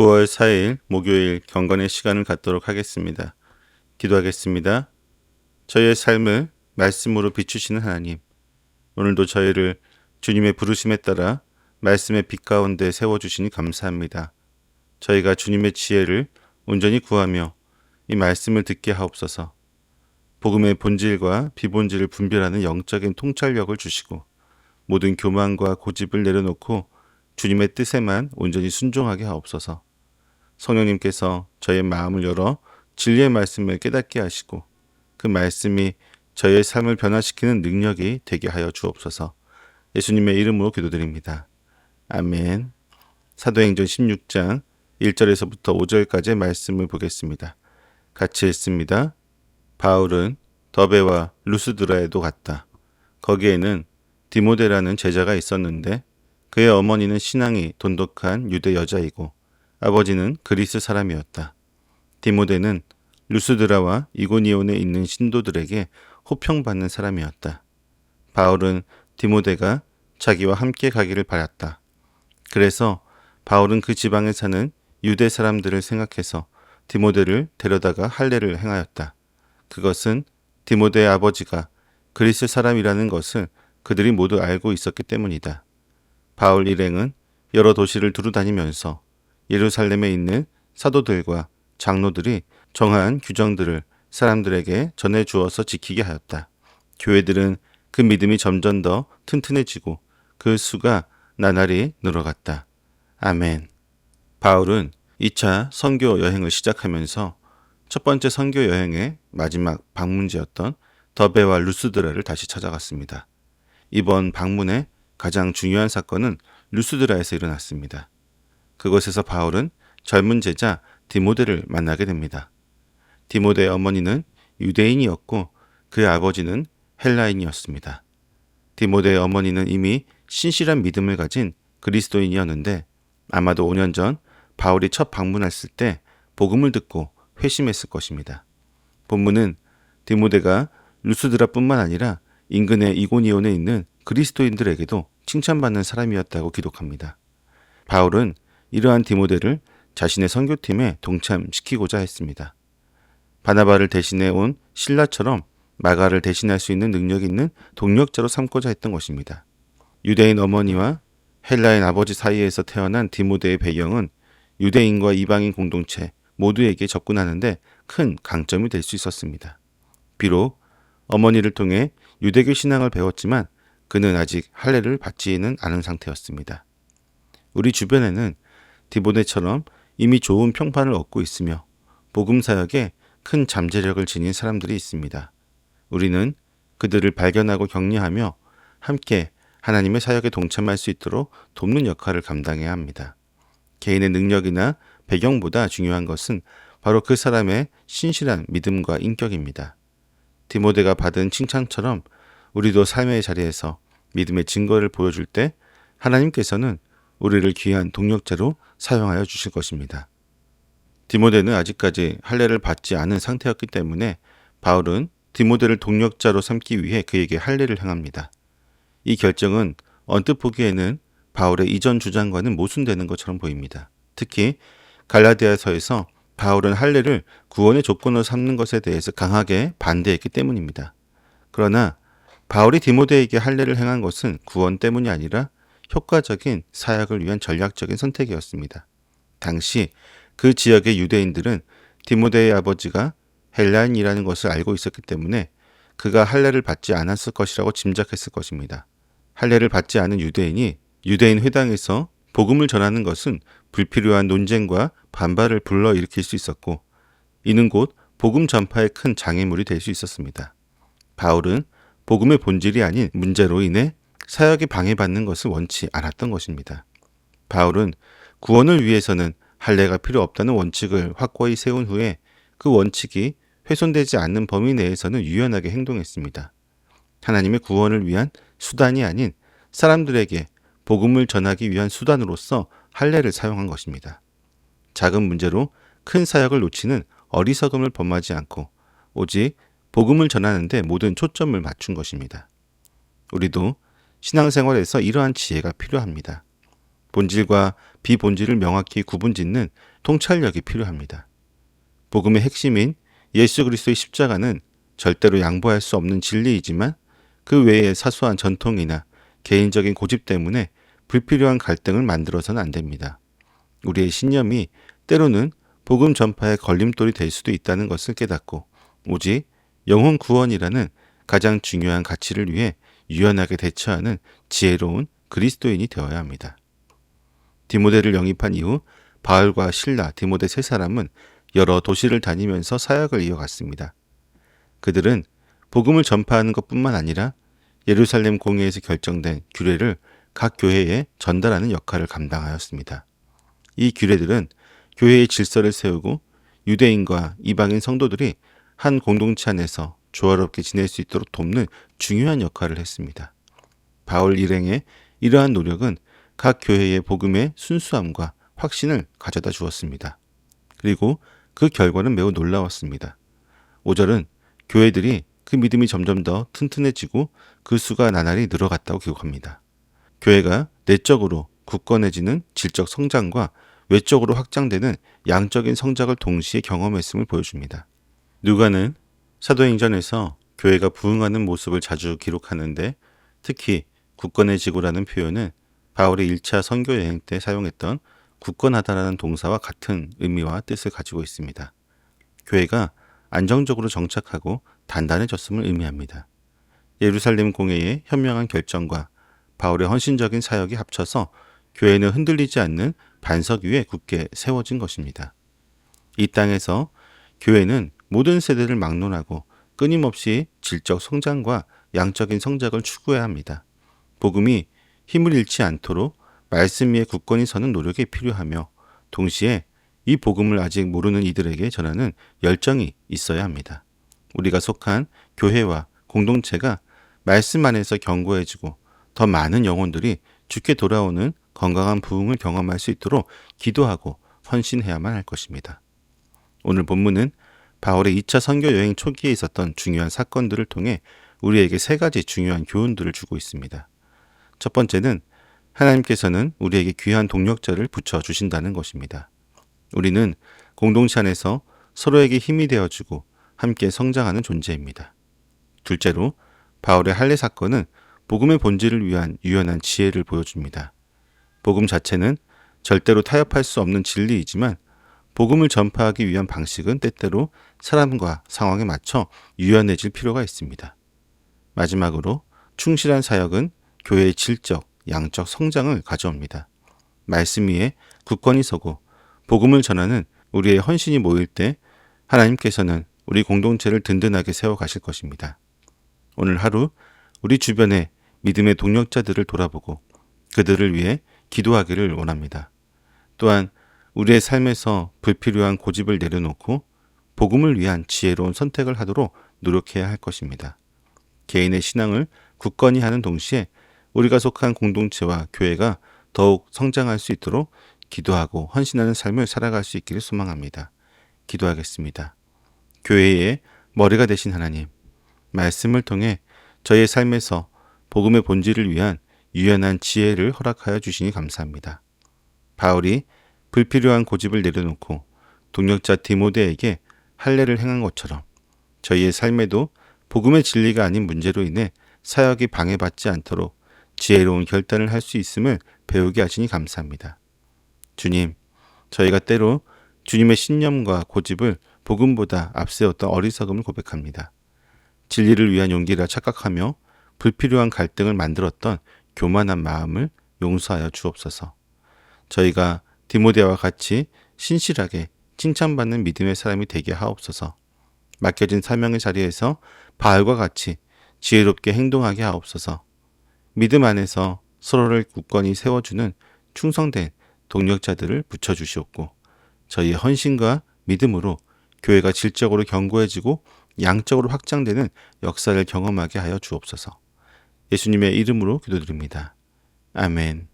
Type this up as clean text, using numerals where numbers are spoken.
9월 4일 목요일 경건의 시간을 갖도록 하겠습니다. 기도하겠습니다. 저희의 삶을 말씀으로 비추시는 하나님, 오늘도 저희를 주님의 부르심에 따라 말씀의 빛 가운데 세워주시니 감사합니다. 저희가 주님의 지혜를 온전히 구하며 이 말씀을 듣게 하옵소서. 복음의 본질과 비본질을 분별하는 영적인 통찰력을 주시고 모든 교만과 고집을 내려놓고 주님의 뜻에만 온전히 순종하게 하옵소서. 성령님께서 저의 마음을 열어 진리의 말씀을 깨닫게 하시고 그 말씀이 저의 삶을 변화시키는 능력이 되게 하여 주옵소서. 예수님의 이름으로 기도드립니다. 아멘. 사도행전 16장 1절에서부터 5절까지의 말씀을 보겠습니다. 같이 읽습니다. 바울은 더베와 루스드라에도 갔다. 거기에는 디모데라는 제자가 있었는데 그의 어머니는 신앙이 돈독한 유대 여자이고 아버지는 그리스 사람이었다. 디모데는 루스드라와 이고니온에 있는 신도들에게 호평받는 사람이었다. 바울은 디모데가 자기와 함께 가기를 바랐다. 그래서 바울은 그 지방에 사는 유대 사람들을 생각해서 디모데를 데려다가 할례를 행하였다. 그것은 디모데의 아버지가 그리스 사람이라는 것을 그들이 모두 알고 있었기 때문이다. 바울 일행은 여러 도시를 두루다니면서 예루살렘에 있는 사도들과 장로들이 정한 규정들을 사람들에게 전해 주어서 지키게 하였다. 교회들은 그 믿음이 점점 더 튼튼해지고 그 수가 나날이 늘어갔다. 아멘. 바울은 2차 선교 여행을 시작하면서 첫 번째 선교 여행의 마지막 방문지였던 더베와 루스드라를 다시 찾아갔습니다. 이번 방문의 가장 중요한 사건은 루스드라에서 일어났습니다. 그곳에서 바울은 젊은 제자 디모데를 만나게 됩니다. 디모데의 어머니는 유대인이었고 그의 아버지는 헬라인이었습니다. 디모데의 어머니는 이미 신실한 믿음을 가진 그리스도인이었는데 아마도 5년 전 바울이 첫 방문했을 때 복음을 듣고 회심했을 것입니다. 본문은 디모데가 루스드라뿐만 아니라 인근의 이고니온에 있는 그리스도인들에게도 칭찬받는 사람이었다고 기록합니다. 바울은 이러한 디모데를 자신의 선교팀에 동참시키고자 했습니다. 바나바를 대신해 온 실라처럼 마가를 대신할 수 있는 능력 있는 동력자로 삼고자 했던 것입니다. 유대인 어머니와 헬라인 아버지 사이에서 태어난 디모데의 배경은 유대인과 이방인 공동체 모두에게 접근하는데 큰 강점이 될 수 있었습니다. 비록 어머니를 통해 유대교 신앙을 배웠지만 그는 아직 할례를 받지는 않은 상태였습니다. 우리 주변에는 디모데처럼 이미 좋은 평판을 얻고 있으며 복음 사역에 큰 잠재력을 지닌 사람들이 있습니다. 우리는 그들을 발견하고 격려하며 함께 하나님의 사역에 동참할 수 있도록 돕는 역할을 감당해야 합니다. 개인의 능력이나 배경보다 중요한 것은 바로 그 사람의 신실한 믿음과 인격입니다. 디모데가 받은 칭찬처럼 우리도 삶의 자리에서 믿음의 증거를 보여줄 때 하나님께서는 우리를 귀한 동력자로 사용하여 주실 것입니다. 디모데는 아직까지 할례를 받지 않은 상태였기 때문에 바울은 디모데를 동력자로 삼기 위해 그에게 할례를 행합니다. 이 결정은 언뜻 보기에는 바울의 이전 주장과는 모순되는 것처럼 보입니다. 특히 갈라디아서에서 바울은 할례를 구원의 조건으로 삼는 것에 대해서 강하게 반대했기 때문입니다. 그러나 바울이 디모데에게 할례를 행한 것은 구원 때문이 아니라 효과적인 사역을 위한 전략적인 선택이었습니다. 당시 그 지역의 유대인들은 디모데의 아버지가 헬라인이라는 것을 알고 있었기 때문에 그가 할례를 받지 않았을 것이라고 짐작했을 것입니다. 할례를 받지 않은 유대인이 유대인 회당에서 복음을 전하는 것은 불필요한 논쟁과 반발을 불러일으킬 수 있었고 이는 곧 복음 전파에 큰 장애물이 될 수 있었습니다. 바울은 복음의 본질이 아닌 문제로 인해 사역이 방해받는 것을 원치 않았던 것입니다. 바울은 구원을 위해서는 할례가 필요 없다는 원칙을 확고히 세운 후에 그 원칙이 훼손되지 않는 범위 내에서는 유연하게 행동했습니다. 하나님의 구원을 위한 수단이 아닌 사람들에게 복음을 전하기 위한 수단으로서 할례를 사용한 것입니다. 작은 문제로 큰 사역을 놓치는 어리석음을 범하지 않고 오직 복음을 전하는 데 모든 초점을 맞춘 것입니다. 우리도 신앙생활에서 이러한 지혜가 필요합니다. 본질과 비본질을 명확히 구분짓는 통찰력이 필요합니다. 복음의 핵심인 예수 그리스도의 십자가는 절대로 양보할 수 없는 진리이지만 그 외의 사소한 전통이나 개인적인 고집 때문에 불필요한 갈등을 만들어서는 안 됩니다. 우리의 신념이 때로는 복음 전파의 걸림돌이 될 수도 있다는 것을 깨닫고 오직 영혼 구원이라는 가장 중요한 가치를 위해 유연하게 대처하는 지혜로운 그리스도인이 되어야 합니다. 디모데를 영입한 이후 바울과 실라, 디모데 세 사람은 여러 도시를 다니면서 사역을 이어갔습니다. 그들은 복음을 전파하는 것뿐만 아니라 예루살렘 공회에서 결정된 규례를 각 교회에 전달하는 역할을 감당하였습니다. 이 규례들은 교회의 질서를 세우고 유대인과 이방인 성도들이 한 공동체 안에서 조화롭게 지낼 수 있도록 돕는 중요한 역할을 했습니다. 바울 일행의 이러한 노력은 각 교회의 복음의 순수함과 확신을 가져다 주었습니다. 그리고 그 결과는 매우 놀라웠습니다. 5절은 교회들이 그 믿음이 점점 더 튼튼해지고 그 수가 나날이 늘어갔다고 기록합니다. 교회가 내적으로 굳건해지는 질적 성장과 외적으로 확장되는 양적인 성장을 동시에 경험했음을 보여줍니다. 누가는 사도행전에서 교회가 부흥하는 모습을 자주 기록하는데 특히 굳건해지고라는 표현은 바울의 1차 선교 여행 때 사용했던 굳건하다라는 동사와 같은 의미와 뜻을 가지고 있습니다. 교회가 안정적으로 정착하고 단단해졌음을 의미합니다. 예루살렘 공회의 현명한 결정과 바울의 헌신적인 사역이 합쳐서 교회는 흔들리지 않는 반석 위에 굳게 세워진 것입니다. 이 땅에서 교회는 모든 세대를 막론하고 끊임없이 질적 성장과 양적인 성장을 추구해야 합니다. 복음이 힘을 잃지 않도록 말씀 위에 굳건히 서는 노력이 필요하며 동시에 이 복음을 아직 모르는 이들에게 전하는 열정이 있어야 합니다. 우리가 속한 교회와 공동체가 말씀 안에서 견고해지고 더 많은 영혼들이 주께 돌아오는 건강한 부흥을 경험할 수 있도록 기도하고 헌신해야만 할 것입니다. 오늘 본문은 바울의 2차 선교 여행 초기에 있었던 중요한 사건들을 통해 우리에게 세 가지 중요한 교훈들을 주고 있습니다. 첫 번째는 하나님께서는 우리에게 귀한 동력자를 붙여주신다는 것입니다. 우리는 공동체 안에서 서로에게 힘이 되어주고 함께 성장하는 존재입니다. 둘째로 바울의 할례 사건은 복음의 본질을 위한 유연한 지혜를 보여줍니다. 복음 자체는 절대로 타협할 수 없는 진리이지만 복음을 전파하기 위한 방식은 때때로 사람과 상황에 맞춰 유연해질 필요가 있습니다. 마지막으로 충실한 사역은 교회의 질적, 양적 성장을 가져옵니다. 말씀 위에 굳건히 서고 복음을 전하는 우리의 헌신이 모일 때 하나님께서는 우리 공동체를 든든하게 세워가실 것입니다. 오늘 하루 우리 주변의 믿음의 동력자들을 돌아보고 그들을 위해 기도하기를 원합니다. 또한 우리의 삶에서 불필요한 고집을 내려놓고 복음을 위한 지혜로운 선택을 하도록 노력해야 할 것입니다. 개인의 신앙을 굳건히 하는 동시에 우리가 속한 공동체와 교회가 더욱 성장할 수 있도록 기도하고 헌신하는 삶을 살아갈 수 있기를 소망합니다. 기도하겠습니다. 교회의 머리가 되신 하나님, 말씀을 통해 저의 삶에서 복음의 본질을 위한 유연한 지혜를 허락하여 주시니 감사합니다. 바울이 불필요한 고집을 내려놓고 동력자 디모데에게 할례를 행한 것처럼 저희의 삶에도 복음의 진리가 아닌 문제로 인해 사역이 방해받지 않도록 지혜로운 결단을 할 수 있음을 배우게 하시니 감사합니다. 주님, 저희가 때로 주님의 신념과 고집을 복음보다 앞세웠던 어리석음을 고백합니다. 진리를 위한 용기라 착각하며 불필요한 갈등을 만들었던 교만한 마음을 용서하여 주옵소서. 저희가 디모데와 같이 신실하게 칭찬받는 믿음의 사람이 되게 하옵소서. 맡겨진 사명의 자리에서 바알과 같이 지혜롭게 행동하게 하옵소서. 믿음 안에서 서로를 굳건히 세워주는 충성된 동력자들을 붙여주시옵고 저희의 헌신과 믿음으로 교회가 질적으로 견고해지고 양적으로 확장되는 역사를 경험하게 하여 주옵소서. 예수님의 이름으로 기도드립니다. 아멘.